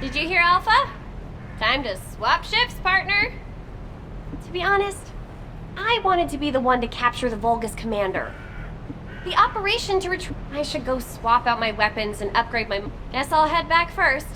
Did you hear, Alpha? Time to swap ships, partner. To be honest, I wanted to be the one to capture the Vulgus commander. The operation to retrieve... I should go swap out my weapons and upgrade my... Guess I'll head back first.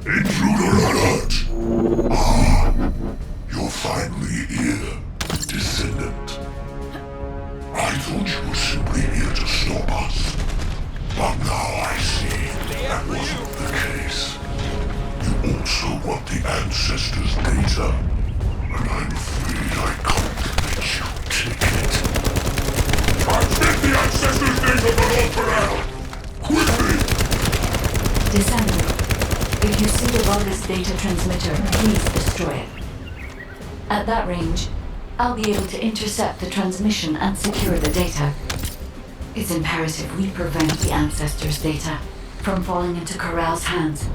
Intruder alert! Ah, you're finally here, Descendant. I thought you were simply here to stop us. But now I see that wasn't the case. You also want the Ancestors' data, and I'm afraid I can't let you take it. Transmit the Ancestors' data below ground! Quickly! Descendant. If you see the Vulgus data transmitter, please destroy it. At that range, I'll be able to intercept the transmission and secure the data. It's imperative we prevent the Ancestors' data from falling into Corral's hands.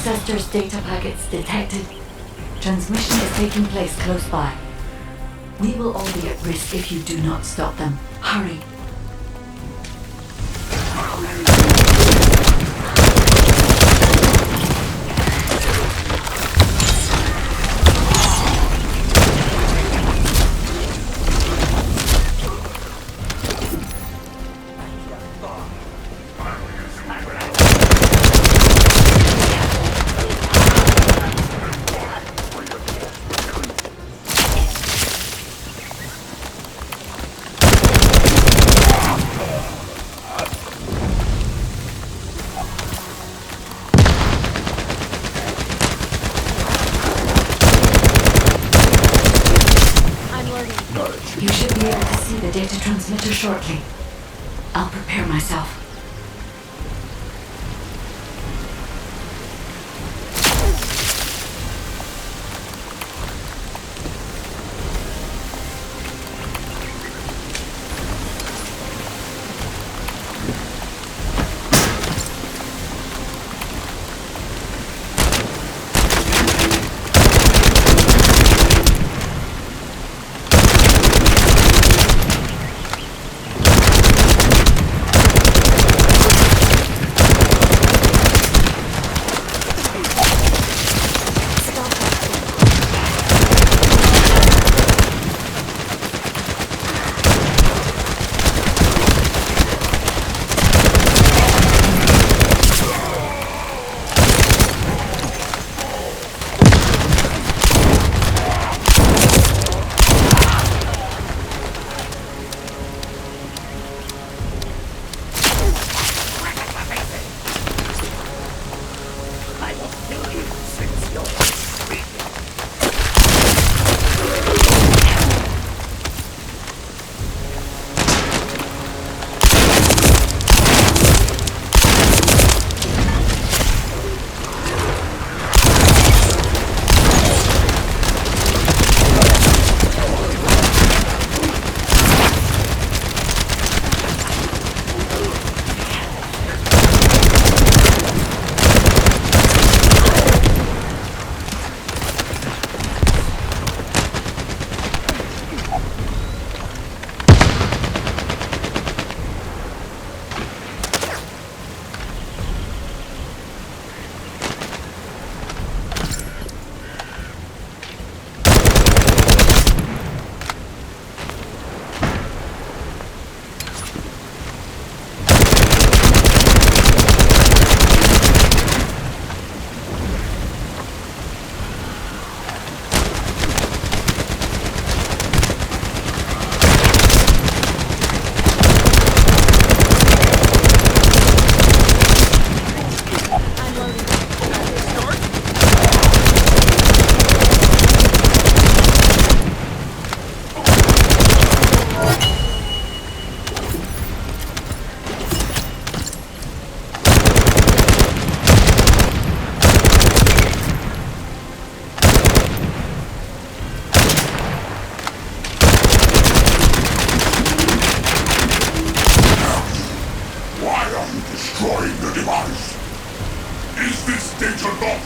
Ancestors' data packets detected. Transmission is taking place close by. We will all be at risk if you do not stop them. Hurry. You should be able to see the data transmitter shortly. I'll prepare myself.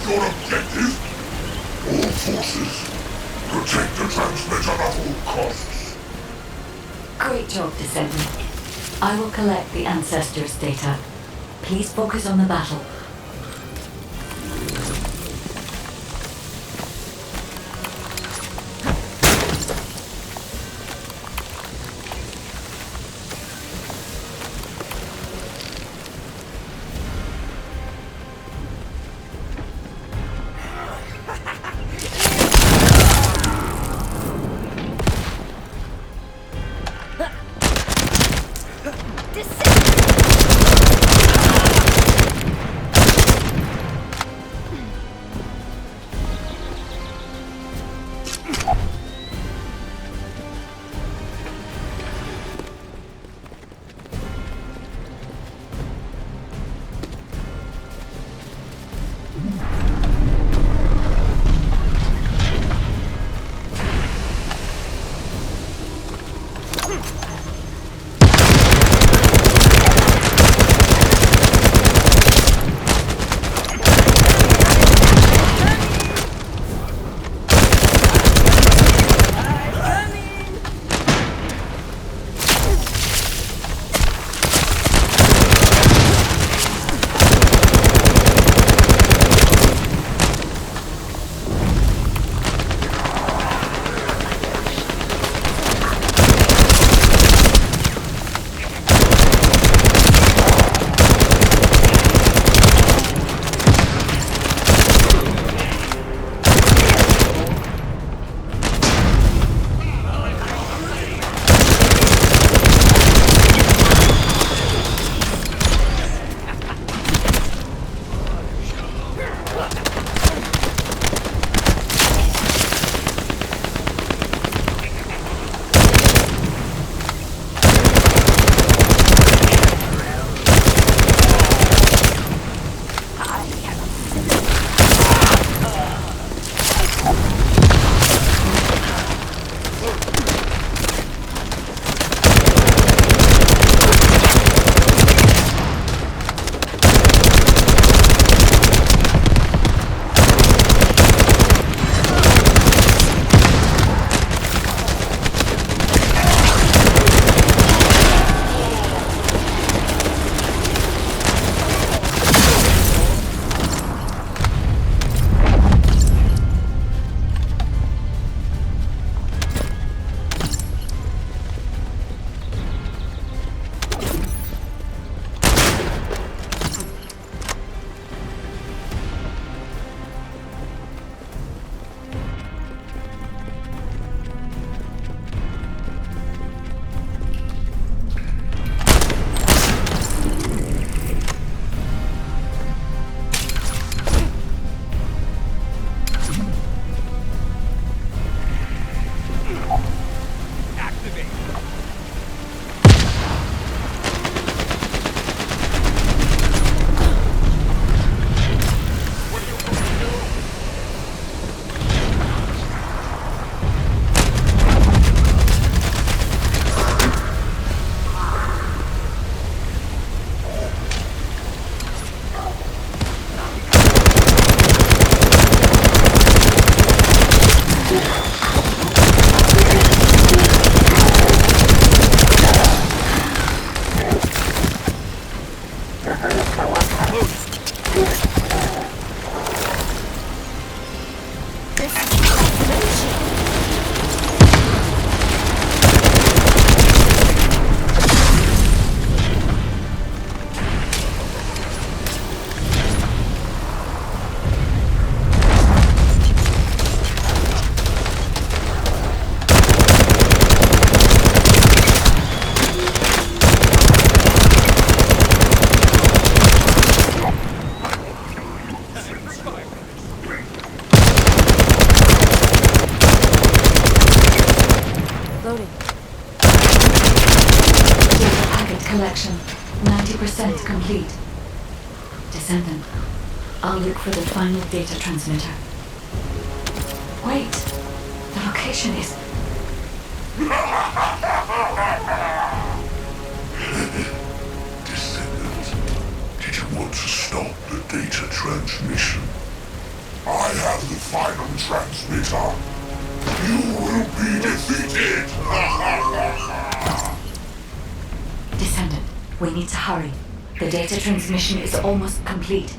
your objective? All forces, protect the transmitter at all costs. Great job, Descendant. I will collect the Ancestors' data. Please focus on the battle. collection 90% complete. Descendant, I'll look for the final data transmitter. Wait, the location is... Descendant, did you want to stop the data transmission? I have the final transmitter. You will be defeated! Descendant, we need to hurry. The data transmission is almost complete.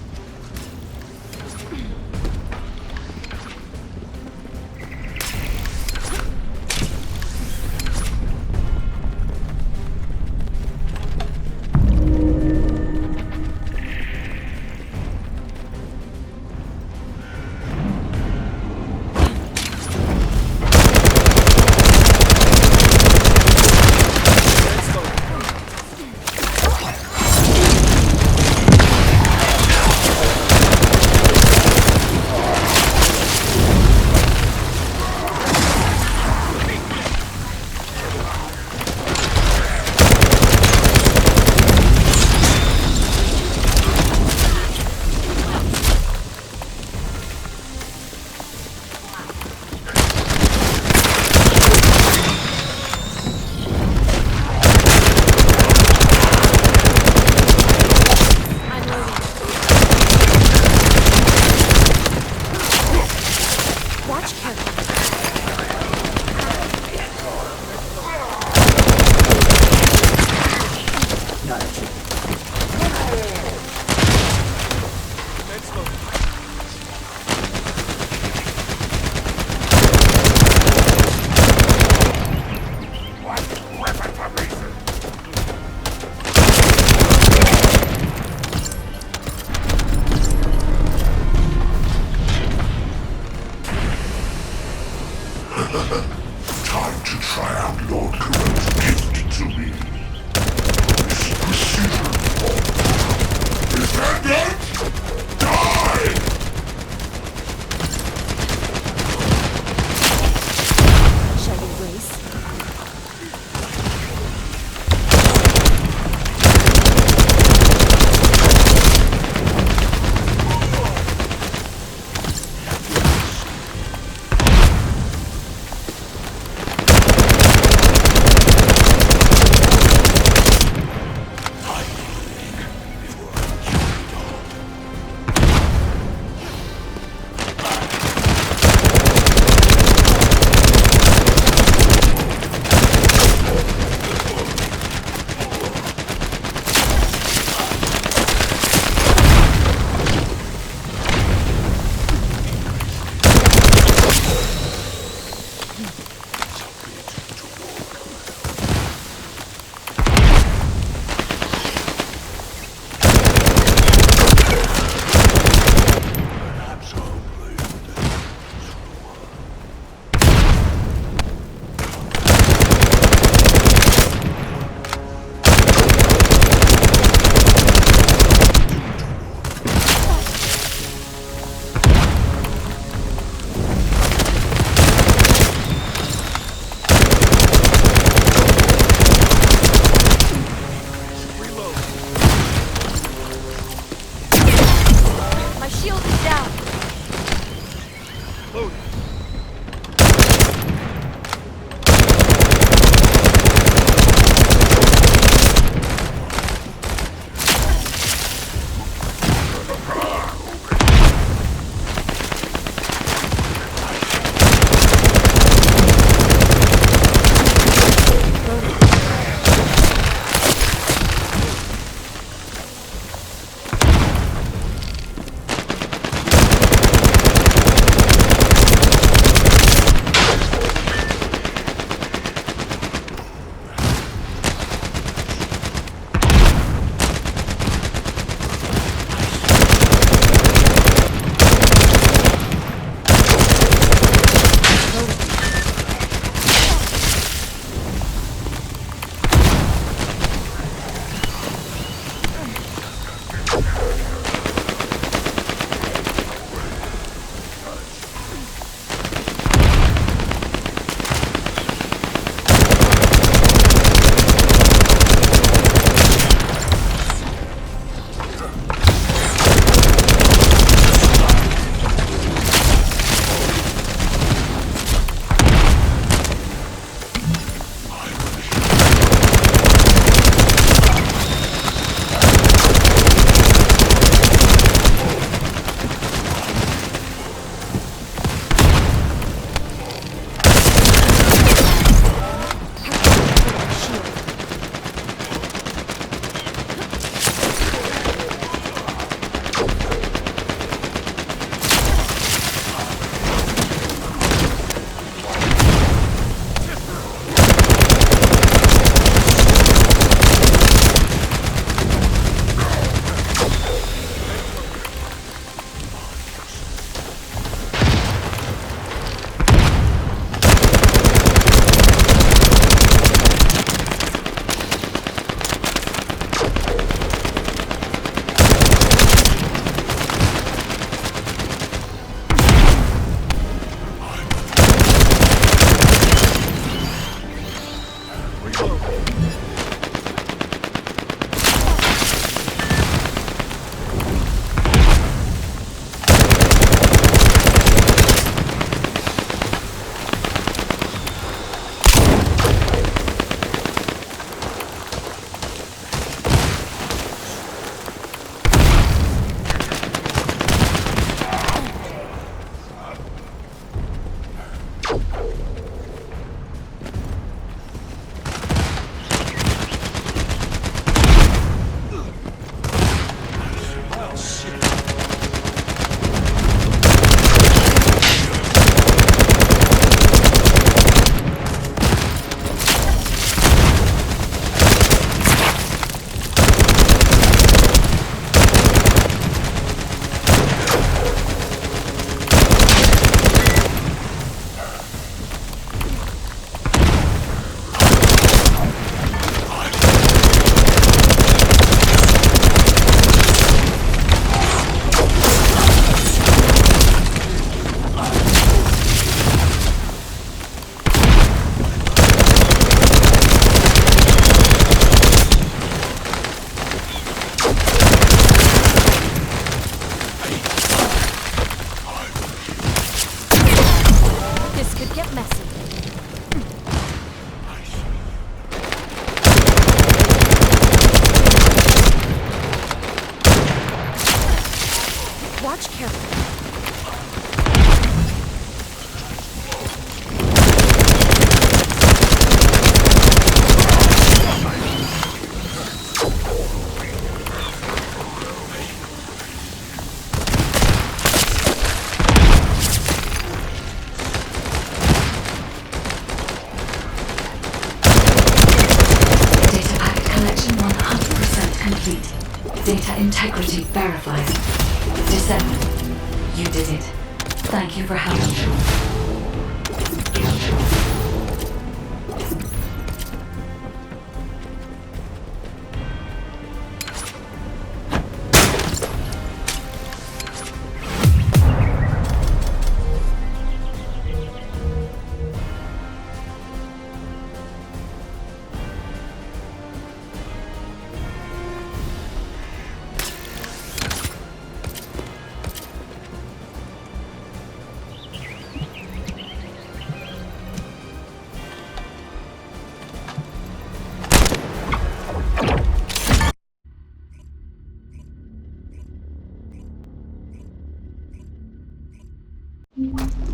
Time to try out Lord Kuro's gift to me. This precision bomb. Descendant! Die! Shall we race? Verified. Descendant. You did it. Thank you for helping.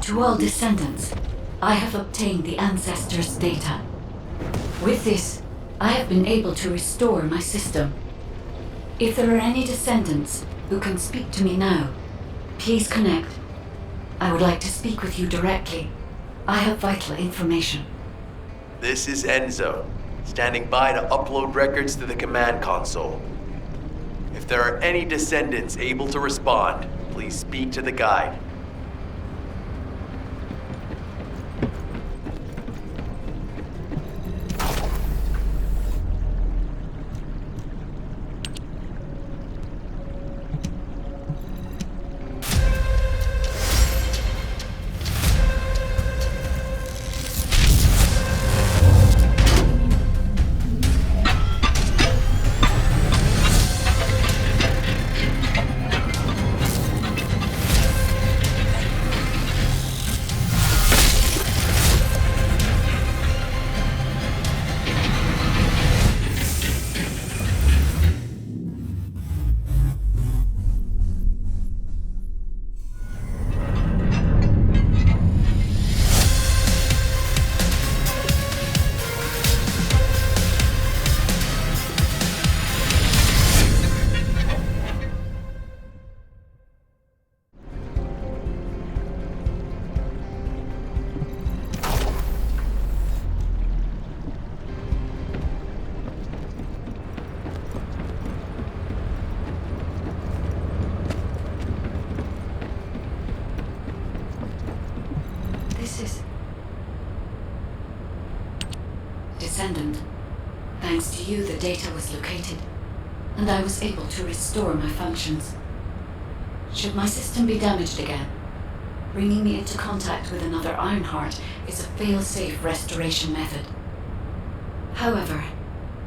To all descendants, I have obtained the ancestors' data. With this, I have been able to restore my system. If there are any descendants who can speak to me now, please connect. I would like to speak with you directly. I have vital information. This is Enzo, standing by to upload records to the command console. If there are any descendants able to respond, please speak to the guide. Descendant. Thanks to you, the data was located, and I was able to restore my functions. Should my system be damaged again, bringing me into contact with another Ironheart is a fail-safe restoration method. However,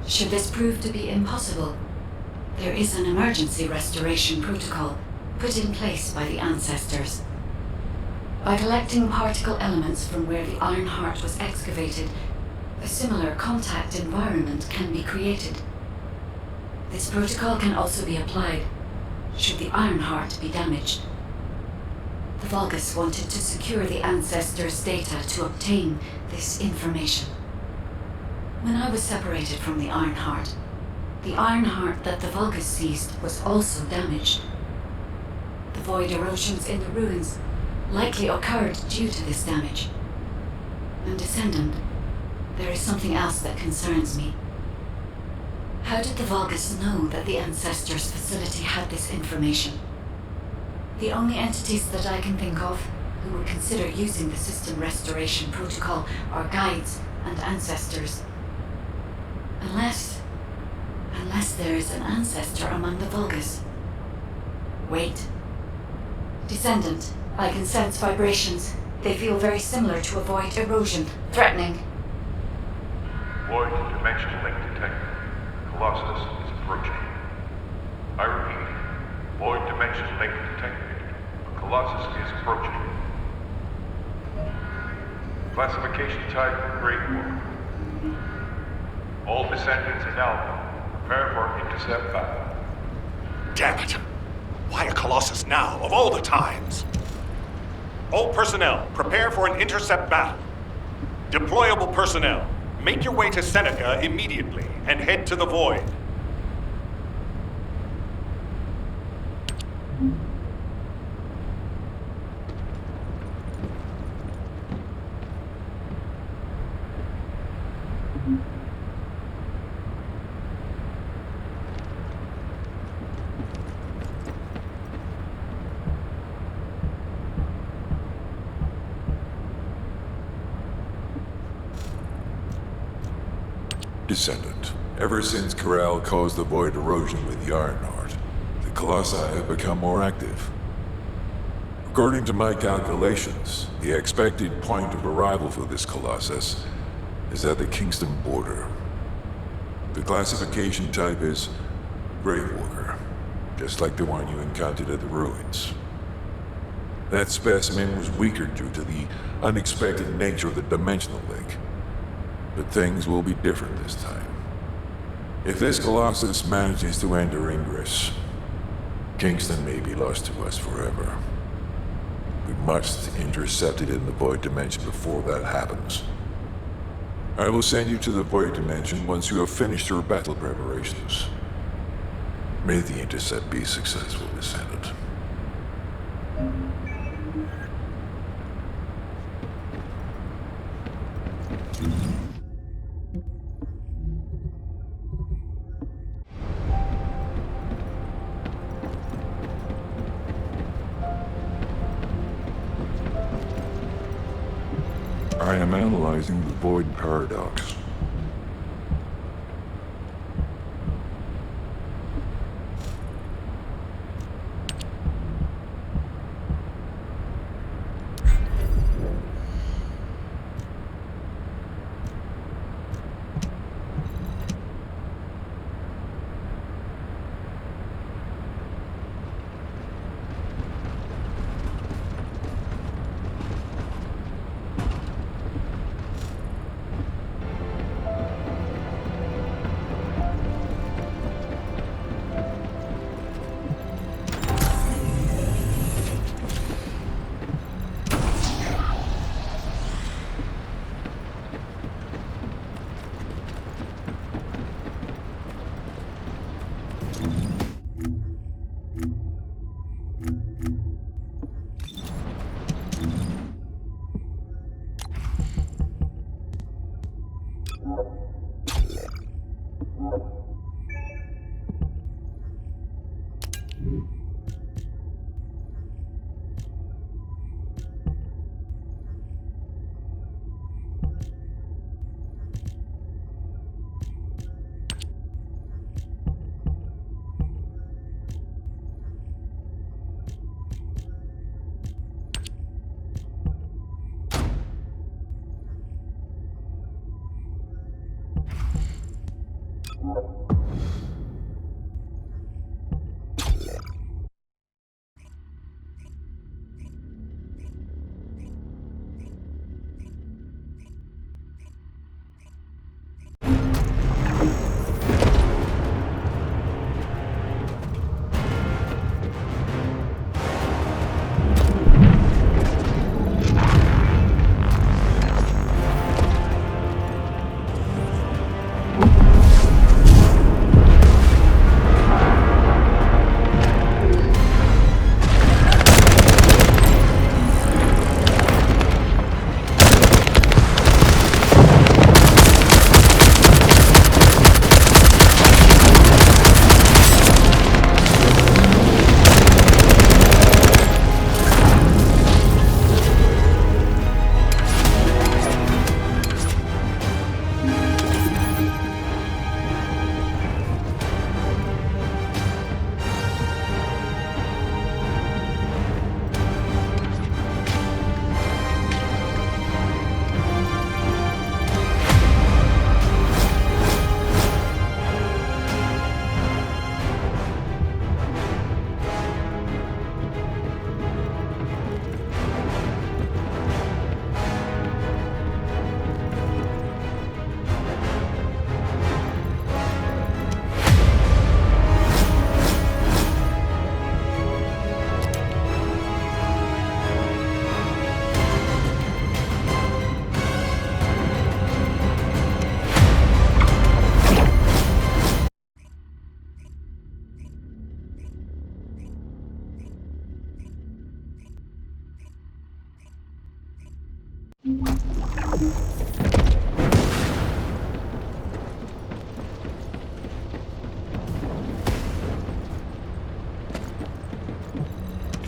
should this prove to be impossible, there is an emergency restoration protocol put in place by the ancestors. By collecting particle elements from where the Ironheart was excavated, a similar contact environment can be created. This protocol can also be applied should the Ironheart be damaged. The Vulgus wanted to secure the ancestors' data to obtain this information. When I was separated from the Ironheart that the Vulgus seized was also damaged. The void erosions in the ruins likely occurred due to this damage. And Descendant, there is something else that concerns me. How did the Vulgus know that the Ancestors' facility had this information? The only entities that I can think of who would consider using the system restoration protocol are guides and ancestors. Unless there is an ancestor among the Vulgus. Wait. Descendant, I can sense vibrations. They feel very similar to a void erosion, threatening. Void dimension link detected. Colossus is approaching. I repeat, void dimension link detected. Colossus is approaching. Classification type, Grade 1. All descendants in Albion, prepare for intercept battle. Damn it! Why a Colossus now, of all the times? All personnel, prepare for an intercept battle. Deployable personnel, make your way to Seneca immediately and head to the Void. Descendant. Ever since Corral caused the void erosion with the Ironheart, the Colossi have become more active. According to my calculations, the expected point of arrival for this Colossus is at the Kingston border. The classification type is Gravewalker, just like the one you encountered at the ruins. That specimen was weaker due to the unexpected nature of the dimensional link. But things will be different this time. If this Colossus manages to enter Ingress, Kingston may be lost to us forever. We must intercept it in the Void Dimension before that happens. I will send you to the Void Dimension once you have finished your battle preparations. May the intercept be successful, Descendant. I am analyzing the Void Paradox.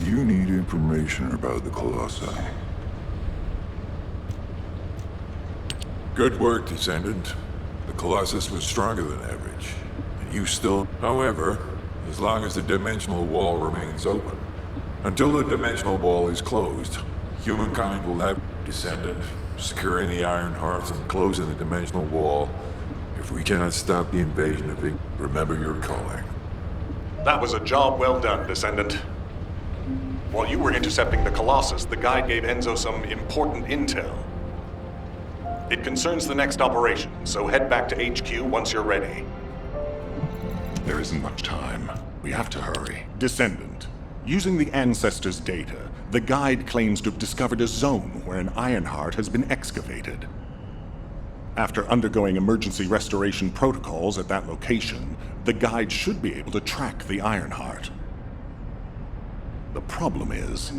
You need information about the Colossi. Good work, Descendant. The Colossus was stronger than average. And you still... However, as long as the dimensional wall remains open. Until the dimensional wall is closed, humankind will have Descendant, securing the Iron Hearts and closing the dimensional wall. If we cannot stop the invasion of it, remember your calling. That was a job well done, Descendant. While you were intercepting the Colossus, the guide gave Enzo some important intel. It concerns the next operation, so head back to HQ once you're ready. There isn't much time. We have to hurry. Descendant, using the Ancestors' data, the guide claims to have discovered a zone where an Ironheart has been excavated. After undergoing emergency restoration protocols at that location, the guide should be able to track the Ironheart. The problem is,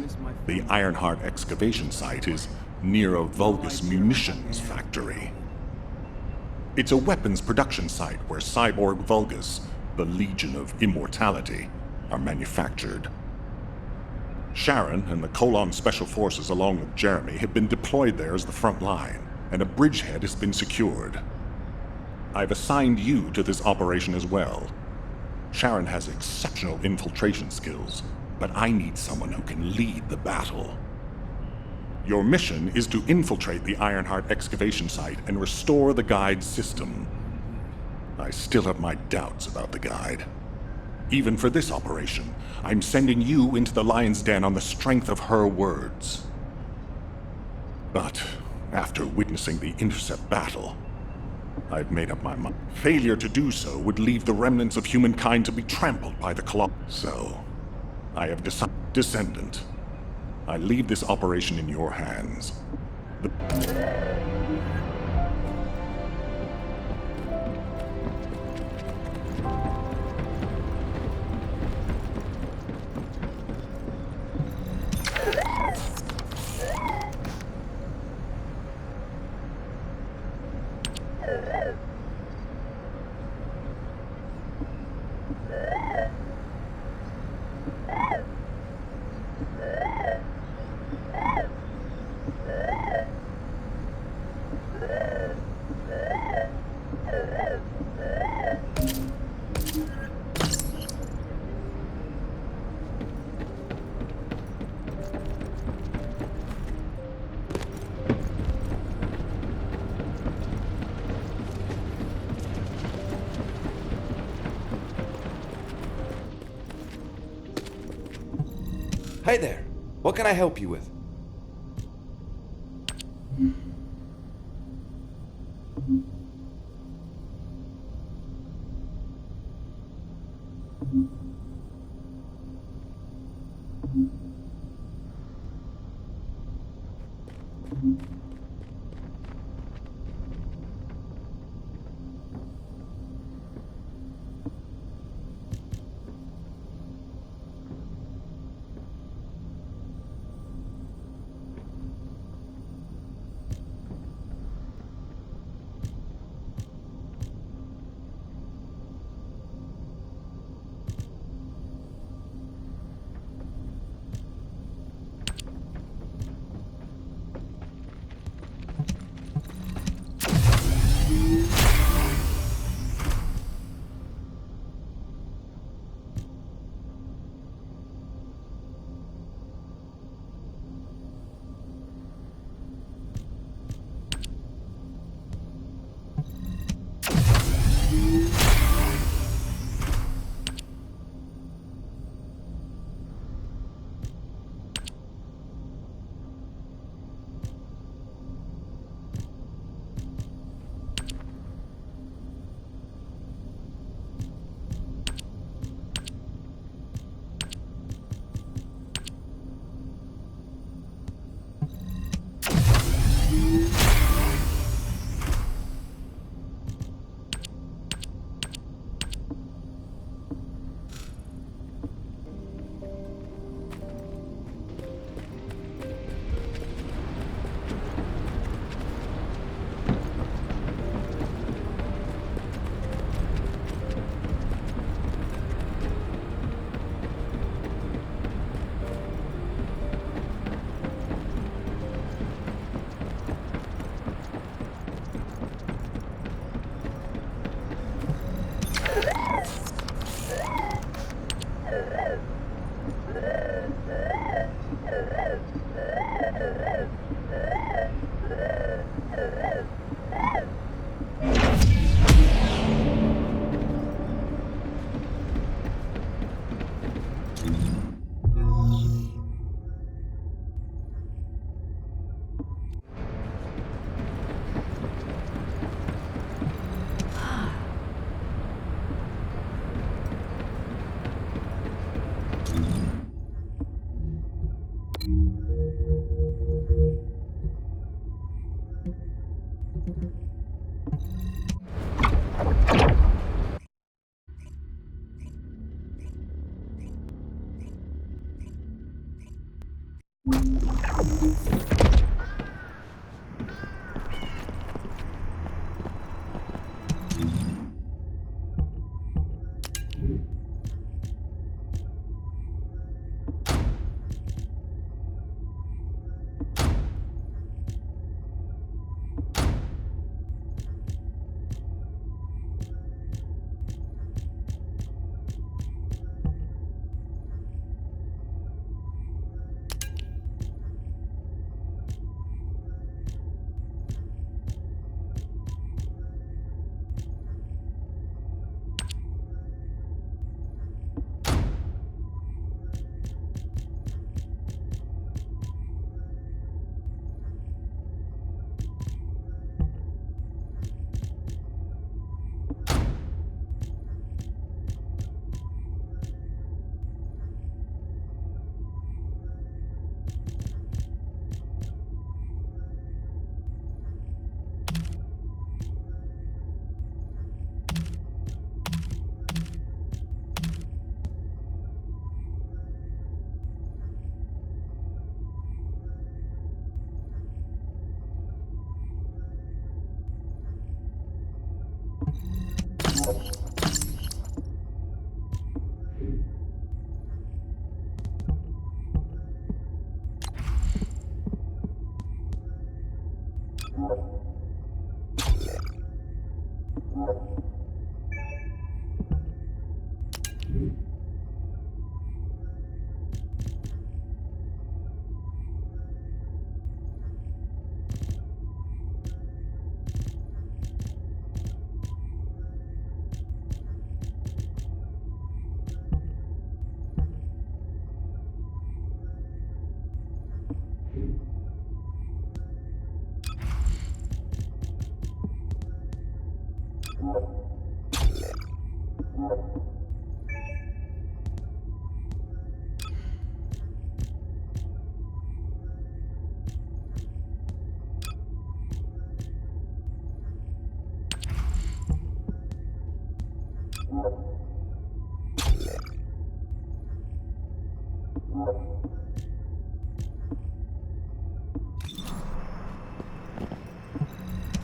the Ironheart excavation site is near a Vulgus munitions factory. It's a weapons production site where cyborg Vulgus, the Legion of Immortality, are manufactured. Sharon and the Colon Special Forces along with Jeremy have been deployed there as the front line, and a bridgehead has been secured. I've assigned you to this operation as well. Sharon has exceptional infiltration skills, but I need someone who can lead the battle. Your mission is to infiltrate the Ironheart excavation site and restore the guide's system. I still have my doubts about the guide. Even for this operation, I'm sending you into the Lion's Den on the strength of her words. But after witnessing the intercept battle, I've made up my mind. Failure to do so would leave the remnants of humankind to be trampled by the Colossus. So, I have decided, Descendant, I leave this operation in your hands. Hi there. What can I help you with?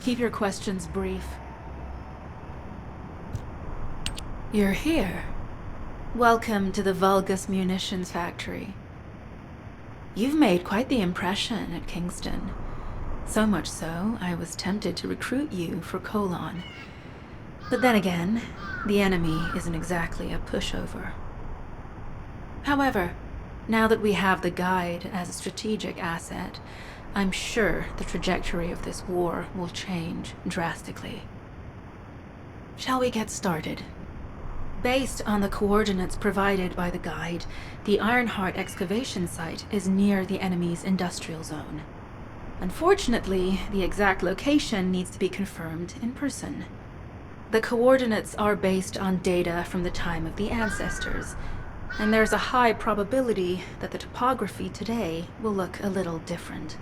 Keep your questions brief. You're here. Welcome to the Vulgus Munitions Factory. You've made quite the impression at Kingston. So much so, I was tempted to recruit you for Colon. But then again, the enemy isn't exactly a pushover. However, now that we have the Guide as a strategic asset, I'm sure the trajectory of this war will change drastically. Shall we get started? Based on the coordinates provided by the Guide, the Ironheart excavation site is near the enemy's industrial zone. Unfortunately, the exact location needs to be confirmed in person. The coordinates are based on data from the time of the ancestors, and there's a high probability that the topography today will look a little different.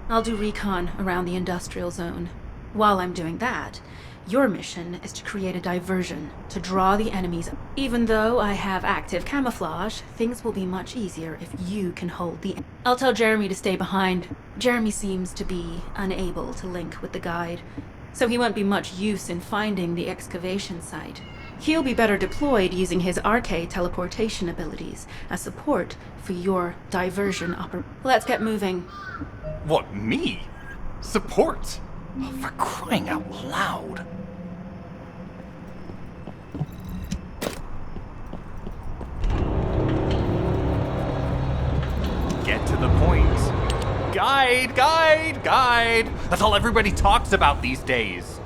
I'll do recon around the industrial zone. While I'm doing that, your mission is to create a diversion to draw the enemies. Even though I have active camouflage, things will be much easier if you can hold the... I'll tell Jeremy to stay behind. Jeremy seems to be unable to link with the Guide, so he won't be much use in finding the excavation site. He'll be better deployed using his RK teleportation abilities as support for your diversion Let's get moving. What, me? Support? Oh, for crying out loud. the point. Guide, guide, guide. That's all everybody talks about these days.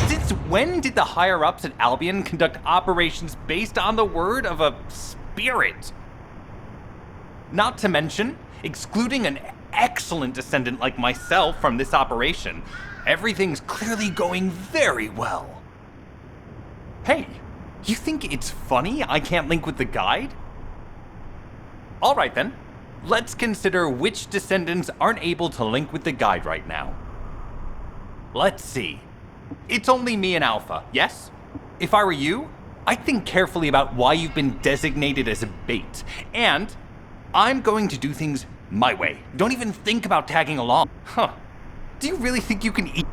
Since when did the higher-ups at Albion conduct operations based on the word of a spirit? Not to mention, excluding an excellent descendant like myself from this operation, everything's clearly going very well. Hey, you think it's funny I can't link with the guide? Alright then, let's consider which descendants aren't able to link with the guide right now. Let's see. It's only me and Alpha, yes? If I were you, I'd think carefully about why you've been designated as a bait, and I'm going to do things my way. Don't even think about tagging along. Huh. Do you really think you can eat?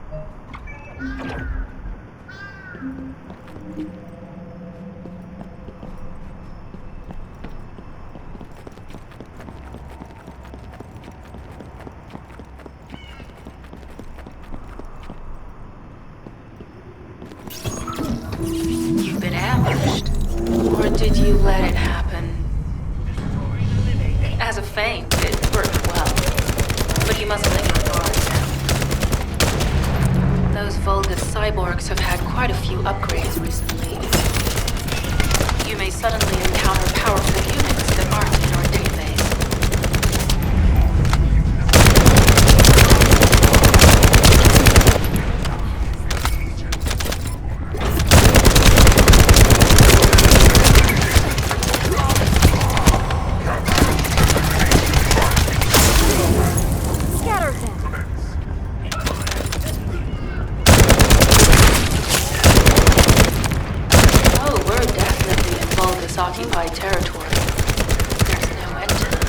You've been ambushed. Or did you let it happen? As a feint, it worked well. But you must let your guard down. Those Vulgus cyborgs have had quite a few upgrades recently. You may suddenly encounter powerful units that aren't in your database. Occupied territory. There's no end to them.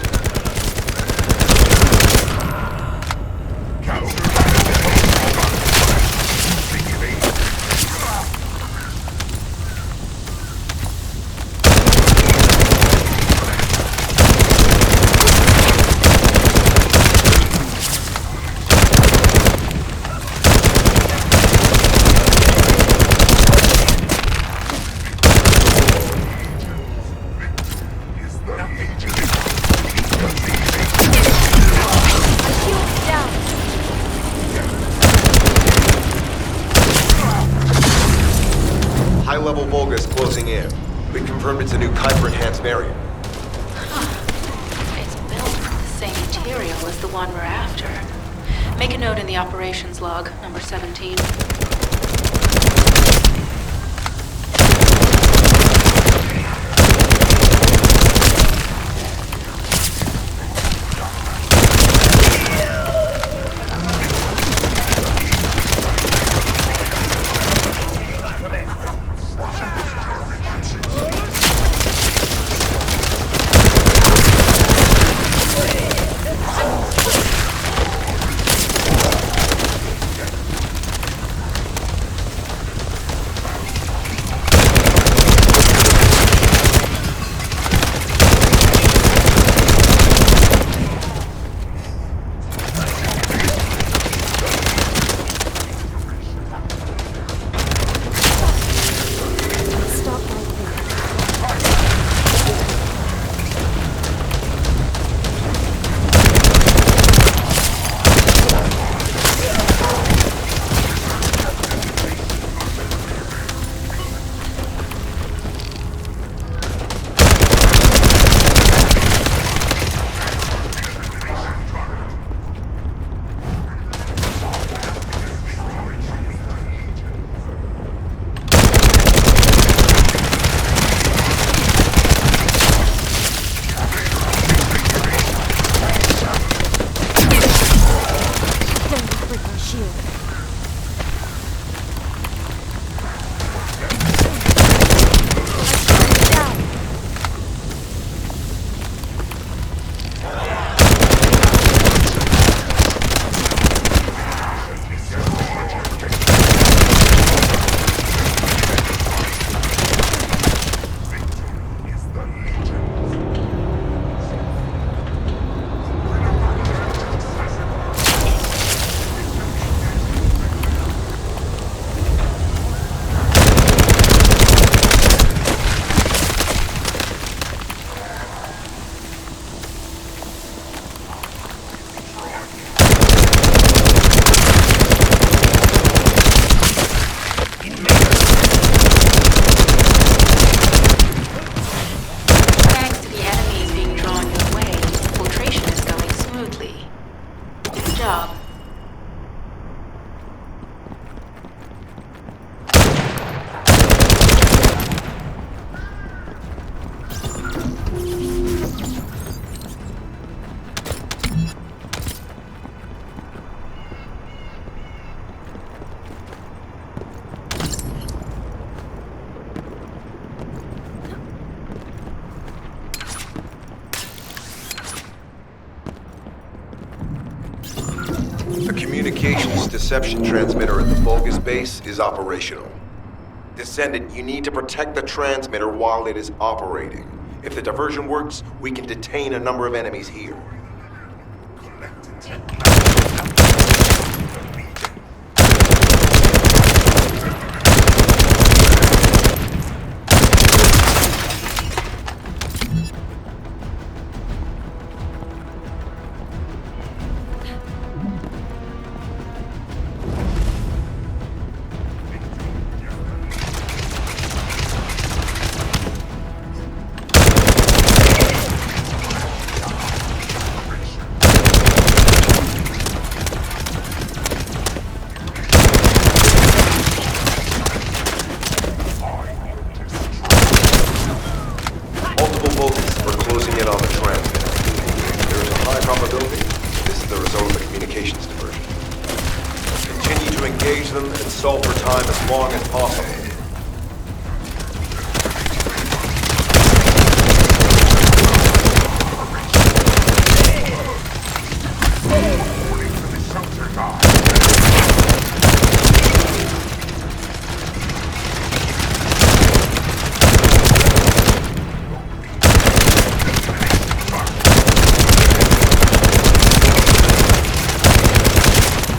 High-level Vulgus closing in. We confirmed it's a new Kuiper-enhanced variant. It's built from the same material as the one we're after. Make a note in the operations log, number 17. communications deception transmitter at the Vulgus base is operational. Descendant, you need to protect the transmitter while it is operating. If the diversion works, we can detain a number of enemies here. Solve for time as long as possible.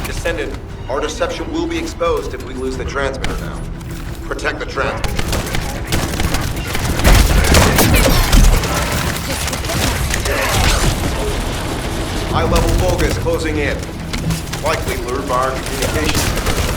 Descendant, our deception will be exposed if we lose the transmitter now. Protect the transmitter. High-level Vulgus closing in. Likely lured by our communications diversion.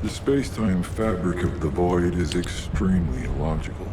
The space-time fabric of the void is extremely illogical.